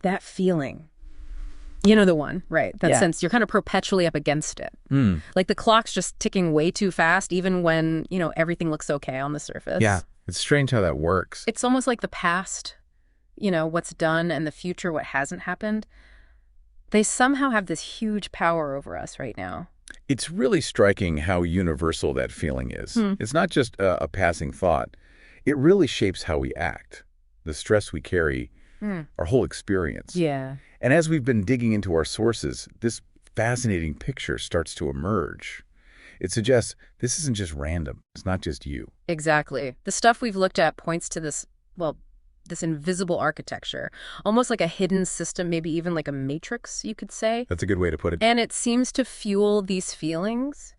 That feeling. You know the one, right? That Yeah. sense you're kind of perpetually up against it. Like the clock's just ticking way too fast, even when, everything looks okay on the surface. Yeah. It's strange how that works. It's almost like the past, what's done, and the future, what hasn't happened. They somehow have this huge power over us right now. It's really striking how universal that feeling is. It's not just a passing thought. It really shapes how we act, the stress we carry, our whole experience. Yeah. And as we've been digging into our sources, this fascinating picture starts to emerge. It suggests this isn't just random. It's not just you. Exactly. The stuff we've looked at points to this invisible architecture, almost like a hidden system, maybe even like a matrix, you could say. That's a good way to put it. And it seems to fuel these feelings.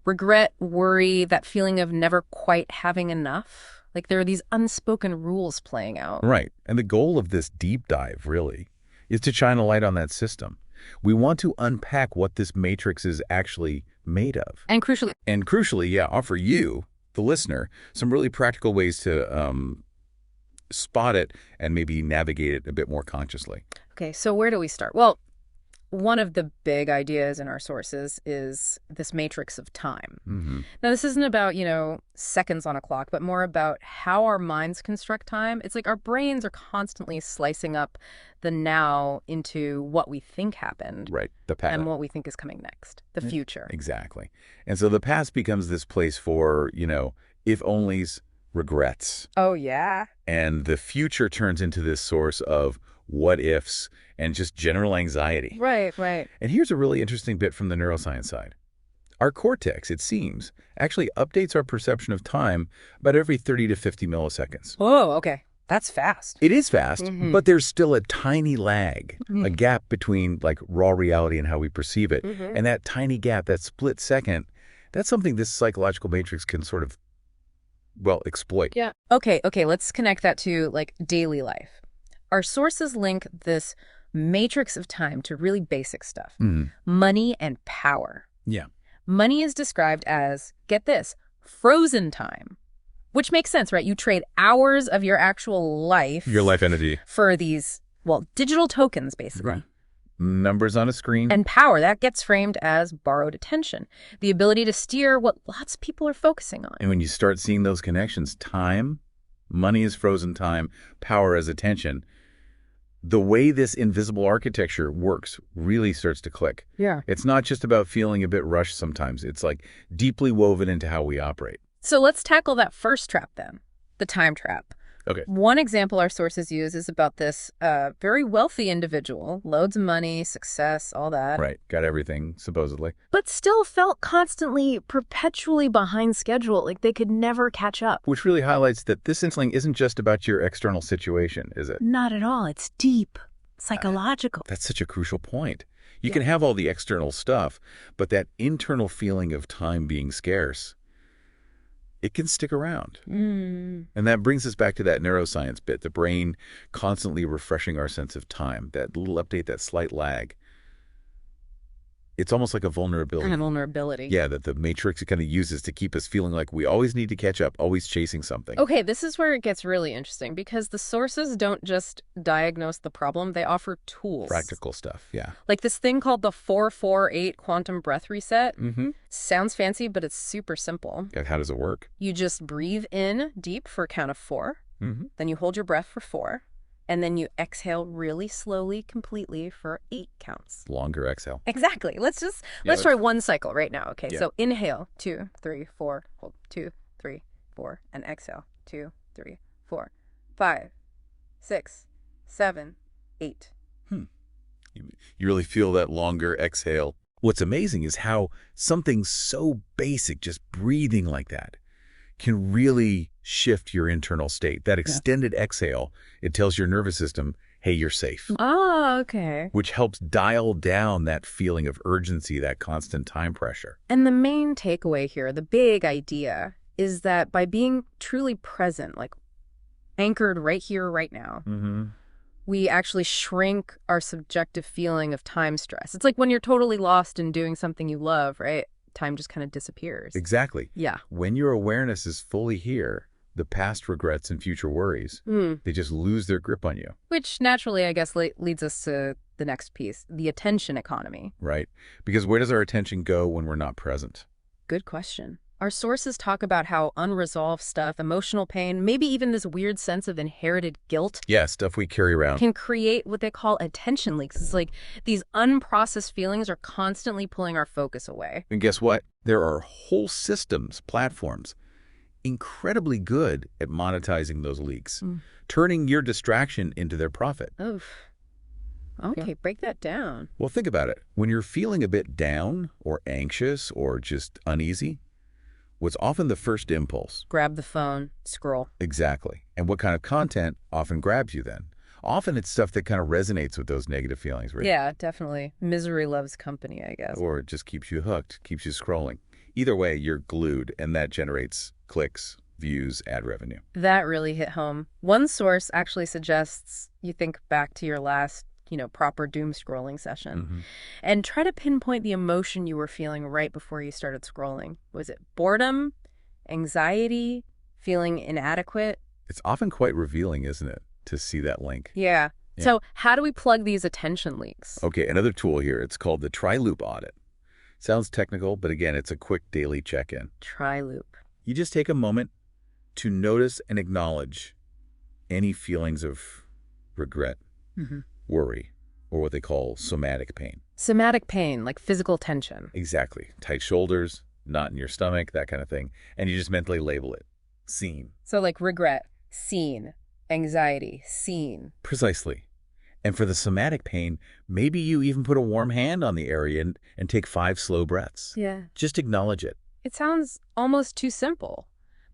Regret, worry, that feeling of never quite having enough. Like there are these unspoken rules playing out. Right. And the goal of this deep dive, really, is to shine a light on that system. We want to unpack what this matrix is actually made of. And crucially, offer you, the listener, some really practical ways to spot it and maybe navigate it a bit more consciously. Okay, so where do we start? Well, one of the big ideas in our sources is this matrix of time. Now, this isn't about, seconds on a clock, but more about how our minds construct time. It's like our brains are constantly slicing up the now into what we think happened. Right, the past. And what we think is coming next, the future. Exactly. And so the past becomes this place for, if-onlys, regrets. Oh, yeah. And the future turns into this source of what-ifs and just general anxiety. Right. And here's a really interesting bit from the neuroscience side. Our cortex, it seems, actually updates our perception of time about every 30 to 50 milliseconds. Oh, okay. That's fast. It is fast, but there's still a tiny lag, a gap between like raw reality and how we perceive it. And that tiny gap, that split second, that's something this psychological matrix can sort of, exploit. Yeah. Okay. Let's connect that to like daily life. Our sources link this matrix of time to really basic stuff. Money and power. Yeah. Money is described as, get this, frozen time, which makes sense, right? You trade hours of your actual life. Your life entity. For these, digital tokens, basically. Right. Numbers on a screen. And power, that gets framed as borrowed attention, the ability to steer what lots of people are focusing on. And when you start seeing those connections, time, money is frozen time, power as attention, the way this invisible architecture works really starts to click. Yeah. It's not just about feeling a bit rushed sometimes. It's like deeply woven into how we operate. So let's tackle that first trap then, the time trap. Okay. One example our sources use is about this very wealthy individual, loads of money, success, all that. Right. Got everything, supposedly. But still felt constantly, perpetually behind schedule, like they could never catch up. Which really highlights that this instilling isn't just about your external situation, is it? Not at all. It's deep, psychological. That's such a crucial point. You can have all the external stuff, but that internal feeling of time being scarce, it can stick around. And that brings us back to that neuroscience bit, the brain constantly refreshing our sense of time, that little update, that slight lag. It's almost like a vulnerability. And a vulnerability. Yeah, that the matrix kind of uses to keep us feeling like we always need to catch up, always chasing something. Okay, this is where it gets really interesting because the sources don't just diagnose the problem, they offer tools. Practical stuff, yeah. Like this thing called the 4-4-8 quantum breath reset. Mm-hmm. Sounds fancy, but it's super simple. How does it work? You just breathe in deep for a count of 4. Then you hold your breath for 4. And then you exhale really slowly, completely for 8 counts. Longer exhale. Exactly. Let's try one cycle right now. Okay, so inhale, 2, 3, 4, hold, 2, 3, 4, and exhale, 2, 3, 4, 5, 6, 7, 8. You really feel that longer exhale. What's amazing is how something so basic, just breathing like that, can really shift your internal state. That extended exhale, it tells your nervous system, hey, you're safe. Oh, okay. Which helps dial down that feeling of urgency, that constant time pressure. And the main takeaway here, the big idea, is that by being truly present, like anchored right here, right now, we actually shrink our subjective feeling of time stress. It's like when you're totally lost in doing something you love, right? Time just kind of disappears. Exactly. Yeah. When your awareness is fully here, the past regrets and future worries. They just lose their grip on you. Which naturally, I guess, leads us to the next piece, the attention economy. Right. Because where does our attention go when we're not present? Good question. Our sources talk about how unresolved stuff, emotional pain, maybe even this weird sense of inherited guilt. Yeah, stuff we carry around. Can create what they call attention leaks. It's like these unprocessed feelings are constantly pulling our focus away. And guess what? There are whole systems, platforms, incredibly good at monetizing those leaks, turning your distraction into their profit. Oof. Okay, break that down. Well, think about it. When you're feeling a bit down or anxious or just uneasy, what's often the first impulse? Grab the phone, scroll. Exactly. And what kind of content often grabs you then? Often it's stuff that kind of resonates with those negative feelings, right? Yeah, definitely. Misery loves company, I guess. Or it just keeps you hooked, keeps you scrolling. Either way, you're glued, and that generates clicks, views, ad revenue. That really hit home. One source actually suggests you think back to your last proper doom scrolling session and try to pinpoint the emotion you were feeling right before you started scrolling. Was it boredom, anxiety, feeling inadequate? It's often quite revealing, isn't it, to see that link? Yeah. So how do we plug these attention leaks? Okay, another tool here. It's called the tri-loop audit. Sounds technical, but again, it's a quick daily check-in. Tri-loop. You just take a moment to notice and acknowledge any feelings of regret, worry, or what they call somatic pain. Somatic pain, like physical tension. Exactly. Tight shoulders, knot in your stomach, that kind of thing. And you just mentally label it. Seen. So like regret, seen. Anxiety, seen. Precisely. And for the somatic pain, maybe you even put a warm hand on the area and take 5 slow breaths. Yeah. Just acknowledge it. It sounds almost too simple.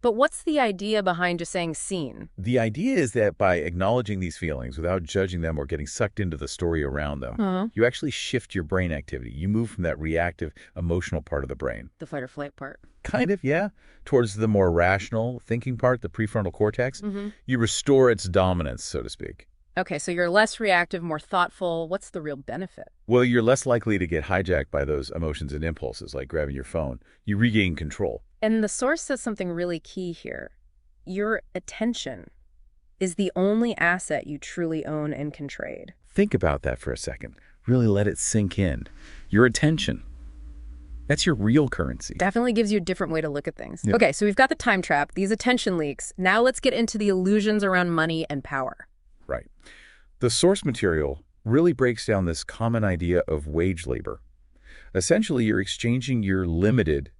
But what's the idea behind just saying seen? The idea is that by acknowledging these feelings without judging them or getting sucked into the story around them, you actually shift your brain activity. You move from that reactive, emotional part of the brain. The fight or flight part. Kind of, yeah. Towards the more rational thinking part, the prefrontal cortex. You restore its dominance, so to speak. Okay, so you're less reactive, more thoughtful. What's the real benefit? Well, you're less likely to get hijacked by those emotions and impulses, like grabbing your phone. You regain control. And the source says something really key here. Your attention is the only asset you truly own and can trade. Think about that for a second. Really let it sink in. Your attention. That's your real currency. Definitely gives you a different way to look at things. Yep. Okay, so we've got the time trap, these attention leaks. Now let's get into the illusions around money and power. Right. The source material really breaks down this common idea of wage labor. Essentially, you're exchanging your limited,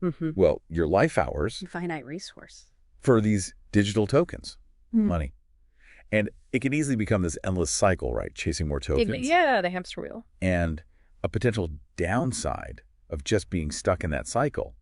your life hours, finite resource, for these digital tokens, money. And it can easily become this endless cycle, right? Chasing more tokens. Yeah, the hamster wheel. And a potential downside of just being stuck in that cycle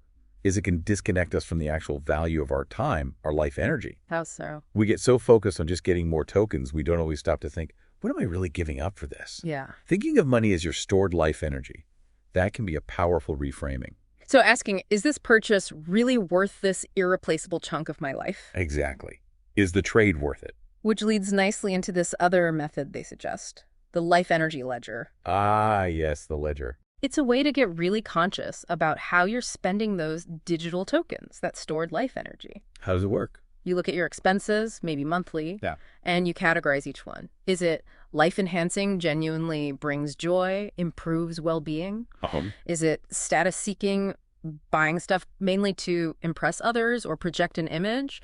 is it can disconnect us from the actual value of our time, our life energy. How so? We get so focused on just getting more tokens, we don't always stop to think, what am I really giving up for this? Yeah. Thinking of money as your stored life energy, that can be a powerful reframing. So asking, is this purchase really worth this irreplaceable chunk of my life? Exactly. Is the trade worth it? Which leads nicely into this other method they suggest, the life energy ledger. Ah, yes, the ledger. It's a way to get really conscious about how you're spending those digital tokens, that stored life energy. How does it work? You look at your expenses, maybe monthly, and you categorize each one. Is it life-enhancing, genuinely brings joy, improves well-being? Is it status-seeking, buying stuff mainly to impress others or project an image?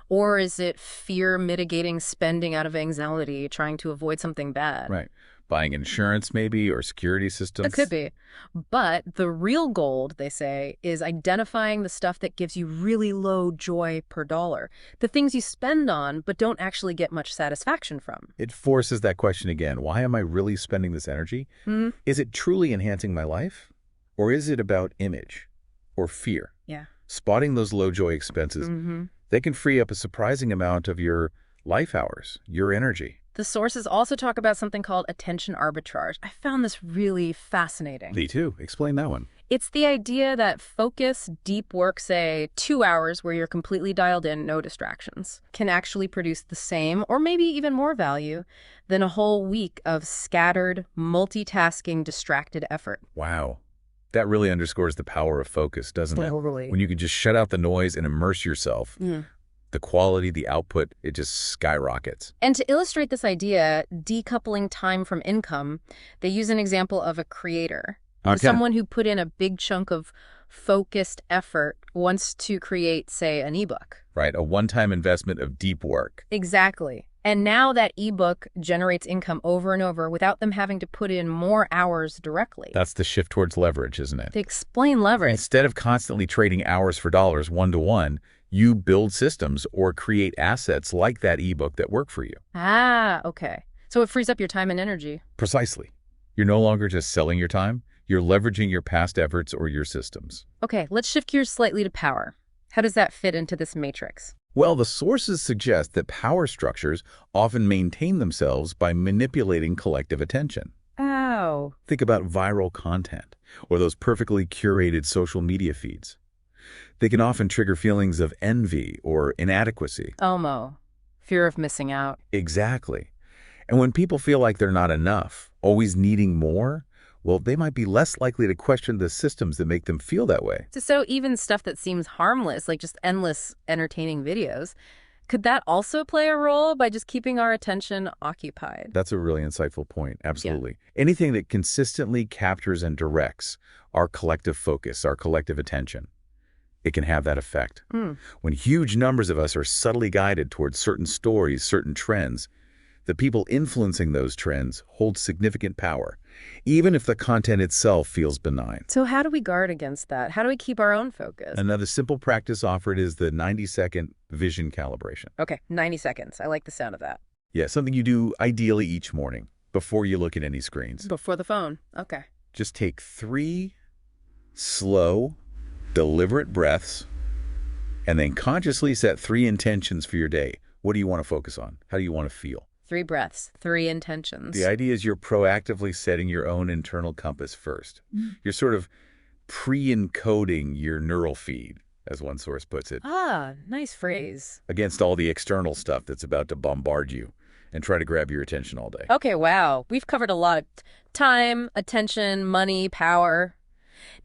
Or is it fear-mitigating spending out of anxiety, trying to avoid something bad? Right. Buying insurance maybe, or security systems? It could be. But the real gold, they say, is identifying the stuff that gives you really low joy per dollar. The things you spend on but don't actually get much satisfaction from. It forces that question again. Why am I really spending this energy? Is it truly enhancing my life? Or is it about image or fear? Yeah. Spotting those low joy expenses, they can free up a surprising amount of your life hours, your energy. The sources also talk about something called attention arbitrage. I found this really fascinating. Me too. Explain that one. It's the idea that focus, deep work, say 2 hours where you're completely dialed in, no distractions, can actually produce the same or maybe even more value than a whole week of scattered, multitasking, distracted effort. Wow. That really underscores the power of focus, doesn't it? Totally. When you can just shut out the noise and immerse yourself. The quality, the output, it just skyrockets. And to illustrate this idea, decoupling time from income, they use an example of a creator. So Okay. someone who put in a big chunk of focused effort wants to create, say, an ebook. Right, a one-time investment of deep work. Exactly. And now that ebook generates income over and over without them having to put in more hours directly. That's the shift towards leverage, isn't it? They explain leverage. Instead of constantly trading hours for dollars one-to-one, you build systems or create assets like that ebook that work for you. Ah, okay. So it frees up your time and energy. Precisely. You're no longer just selling your time, you're leveraging your past efforts or your systems. Okay, let's shift gears slightly to power. How does that fit into this matrix? Well, the sources suggest that power structures often maintain themselves by manipulating collective attention. Oh. Think about viral content or those perfectly curated social media feeds. They can often trigger feelings of envy or inadequacy. FOMO. Fear of missing out. Exactly. And when people feel like they're not enough, always needing more, well, they might be less likely to question the systems that make them feel that way. So even stuff that seems harmless, like just endless entertaining videos, could that also play a role by just keeping our attention occupied? That's a really insightful point. Absolutely. Anything that consistently captures and directs our collective focus, our collective attention, it can have that effect. When huge numbers of us are subtly guided towards certain stories, certain trends, the people influencing those trends hold significant power, even if the content itself feels benign. So how do we guard against that? How do we keep our own focus? Another simple practice offered is the 90-second vision calibration. Okay, 90 seconds. I like the sound of that. Yeah, something you do ideally each morning before you look at any screens. Before the phone. Okay. Just take 3 slow, deliberate breaths, and then consciously set 3 intentions for your day. What do you want to focus on? How do you want to feel? 3 breaths, 3 intentions. The idea is you're proactively setting your own internal compass first. You're sort of pre-encoding your neural feed, as one source puts it, Ah, nice phrase. against all the external stuff that's about to bombard you and try to grab your attention all day. Okay, wow. We've covered a lot of time, attention, money, power.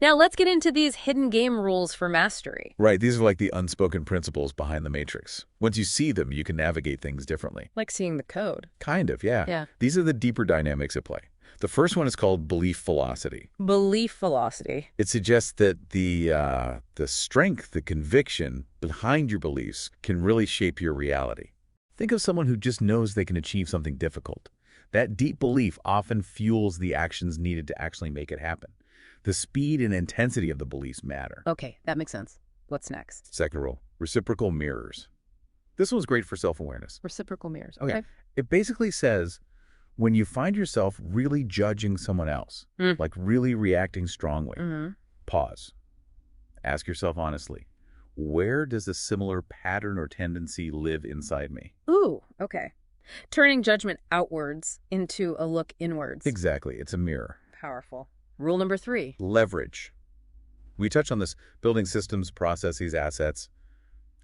Now let's get into these hidden game rules for mastery. Right, these are like the unspoken principles behind the matrix. Once you see them, you can navigate things differently. Like seeing the code. Kind of, yeah. Yeah. These are the deeper dynamics at play. The first one is called belief velocity. Belief velocity. It suggests that the strength, the conviction behind your beliefs can really shape your reality. Think of someone who just knows they can achieve something difficult. That deep belief often fuels the actions needed to actually make it happen. The speed and intensity of the beliefs matter. Okay, that makes sense. What's next? Second rule, reciprocal mirrors. This one's great for self-awareness. Reciprocal mirrors. Okay. It basically says when you find yourself really judging someone else, like really reacting strongly, pause. Ask yourself honestly, where does a similar pattern or tendency live inside me? Ooh, okay. Turning judgment outwards into a look inwards. Exactly. It's a mirror. Powerful. Rule number 3. Leverage. We touch on this, building systems, processes, assets,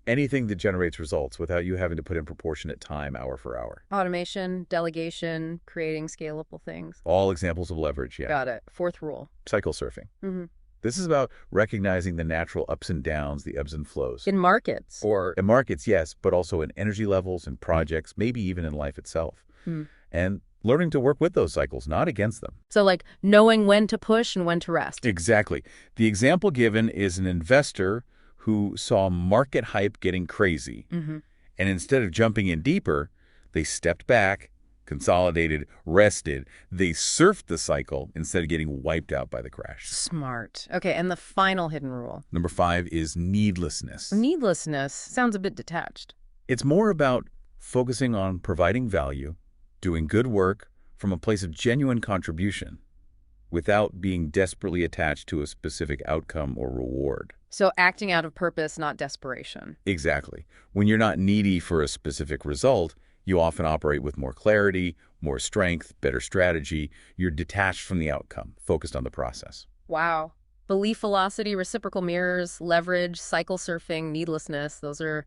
anything that generates results without you having to put in proportionate time hour for hour. Automation, delegation, creating scalable things. All examples of leverage, yeah. Got it. 4th rule. Cycle surfing. Mm-hmm. This is about recognizing the natural ups and downs, the ebbs and flows. In markets. Or in markets, yes, but also in energy levels and projects, maybe even in life itself. And learning to work with those cycles, not against them. So like knowing when to push and when to rest. Exactly. The example given is an investor who saw market hype getting crazy. And instead of jumping in deeper, they stepped back, consolidated, rested. They surfed the cycle instead of getting wiped out by the crash. Smart. Okay, and the final hidden rule. Number 5 is needlessness. Needlessness sounds a bit detached. It's more about focusing on providing value, doing good work from a place of genuine contribution without being desperately attached to a specific outcome or reward. So acting out of purpose, not desperation. Exactly. When you're not needy for a specific result, you often operate with more clarity, more strength, better strategy. You're detached from the outcome, focused on the process. Wow. Belief velocity, reciprocal mirrors, leverage, cycle surfing, needlessness. Those are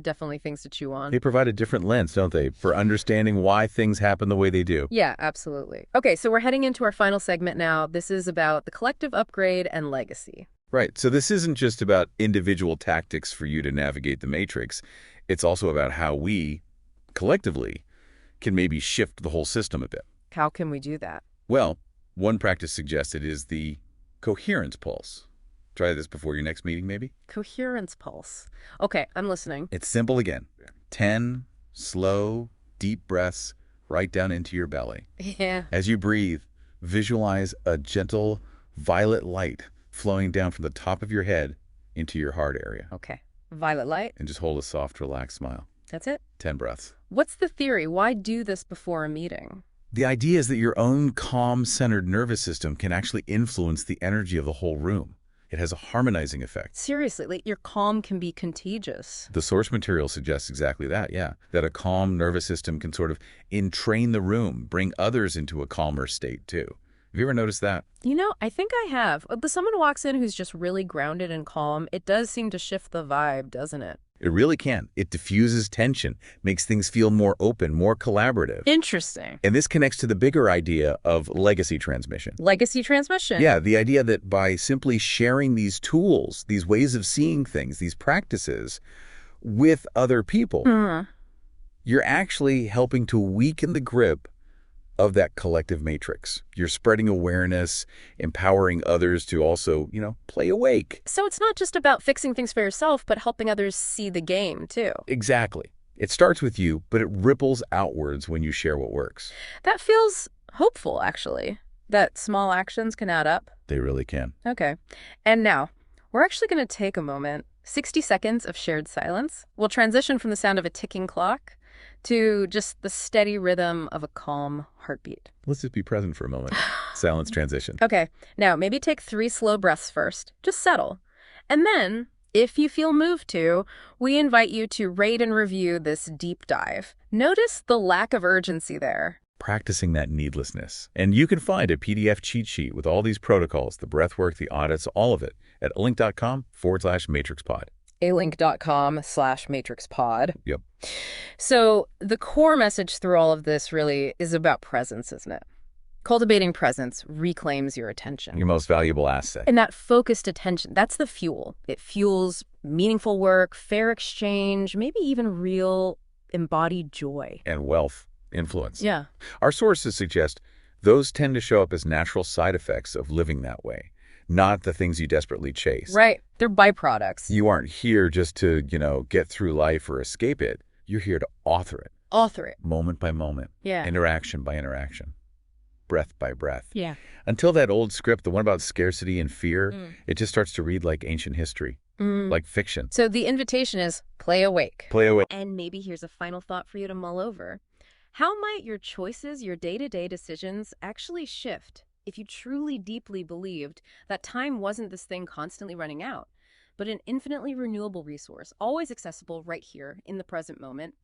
definitely things to chew on. They provide a different lens, don't they, for understanding why things happen the way they do. Yeah, absolutely. Okay, so we're heading into our final segment now. This is about the collective upgrade and legacy. Right. So this isn't just about individual tactics for you to navigate the matrix. It's also about how we, collectively, can maybe shift the whole system a bit. How can we do that? Well, one practice suggested is the coherence pulse. Try this before your next meeting, maybe? Coherence pulse. Okay, I'm listening. It's simple again. 10 slow, deep breaths right down into your belly. Yeah. As you breathe, visualize a gentle violet light flowing down from the top of your head into your heart area. Okay. Violet light. And just hold a soft, relaxed smile. That's it? 10 breaths. What's the theory? Why do this before a meeting? The idea is that your own calm, centered nervous system can actually influence the energy of the whole room. It has a harmonizing effect. Seriously, like your calm can be contagious. The source material suggests exactly that, yeah. That a calm nervous system can sort of entrain the room, bring others into a calmer state, too. Have you ever noticed that? You know, I think I have. But someone walks in who's just really grounded and calm, it does seem to shift the vibe, doesn't it? It really can. It diffuses tension, makes things feel more open, more collaborative. Interesting. And this connects to the bigger idea of legacy transmission. Legacy transmission? Yeah, the idea that by simply sharing these tools, these ways of seeing things, these practices with other people, you're actually helping to weaken the grip of that collective matrix. You're spreading awareness, empowering others to also, play awake. So it's not just about fixing things for yourself, but helping others see the game, too. Exactly. It starts with you, but it ripples outwards when you share what works. That feels hopeful, actually, that small actions can add up. They really can. Okay. And now, we're actually going to take a moment, 60 seconds of shared silence. We'll transition from the sound of a ticking clock to just the steady rhythm of a calm heartbeat. Let's just be present for a moment. Silence transition. Okay. Now, maybe take 3 slow breaths first. Just settle. And then, if you feel moved to, we invite you to rate and review this deep dive. Notice the lack of urgency there. Practicing that needlessness. And you can find a PDF cheat sheet with all these protocols, the breathwork, the audits, all of it at link.com/matrixpod. alink.com/matrixpod. Yep. So the core message through all of this really is about presence, isn't it? Cultivating presence reclaims your attention. Your most valuable asset. And that focused attention, that's the fuel. It fuels meaningful work, fair exchange, maybe even real embodied joy. And wealth, influence. Yeah. Our sources suggest those tend to show up as natural side effects of living that way, not the things you desperately chase. Right. They're byproducts. You aren't here just to, get through life or escape it. You're here to author it. Author it. Moment by moment. Yeah. Interaction by interaction. Breath by breath. Yeah. Until that old script, the one about scarcity and fear, it just starts to read like ancient history, like fiction. So the invitation is play awake. Play away. And maybe here's a final thought for you to mull over. How might your choices, your day-to-day decisions actually shift if you truly deeply believed that time wasn't this thing constantly running out, but an infinitely renewable resource, always accessible right here in the present moment?